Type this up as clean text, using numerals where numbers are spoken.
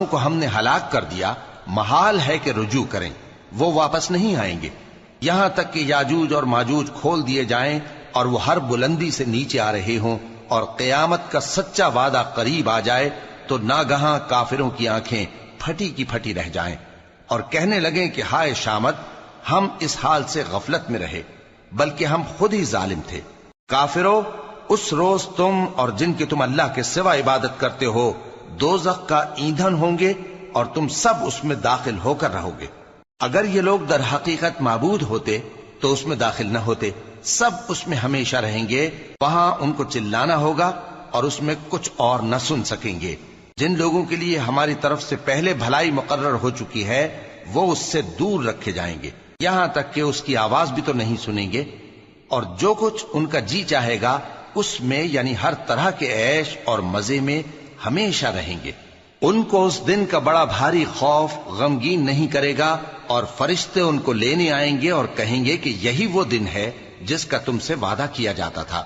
کو ہم نے ہلاک کر دیا، محال ہے کہ رجوع کریں، وہ واپس نہیں آئیں گے، یہاں تک کہ یاجوج اور ماجوج کھول دیے جائیں اور وہ ہر بلندی سے نیچے آ رہے ہوں اور قیامت کا سچا وعدہ قریب آ جائے تو ناگہاں کافروں کی آنکھیں پھٹی کی پھٹی رہ جائیں اور کہنے لگیں کہ ہائے شامت، ہم اس حال سے غفلت میں رہے بلکہ ہم خود ہی ظالم تھے۔ کافرو، اس روز تم اور جن کی تم اللہ کے سوا عبادت کرتے ہو دوزخ کا ایندھن ہوں گے اور تم سب اس میں داخل ہو کر رہو گے۔ اگر یہ لوگ در حقیقت معبود ہوتے تو اس میں داخل نہ ہوتے، سب اس میں ہمیشہ رہیں گے، وہاں ان کو چلانا ہوگا اور اس میں کچھ اور نہ سن سکیں گے۔ جن لوگوں کے لیے ہماری طرف سے پہلے بھلائی مقرر ہو چکی ہے وہ اس سے دور رکھے جائیں گے، یہاں تک کہ اس کی آواز بھی تو نہیں سنیں گے، اور جو کچھ ان کا جی چاہے گا اس میں یعنی ہر طرح کے عیش اور مزے میں ہمیشہ رہیں گے۔ ان کو اس دن کا بڑا بھاری خوف غمگین نہیں کرے گا، اور فرشتے ان کو لینے آئیں گے اور کہیں گے کہ یہی وہ دن ہے جس کا تم سے وعدہ کیا جاتا تھا۔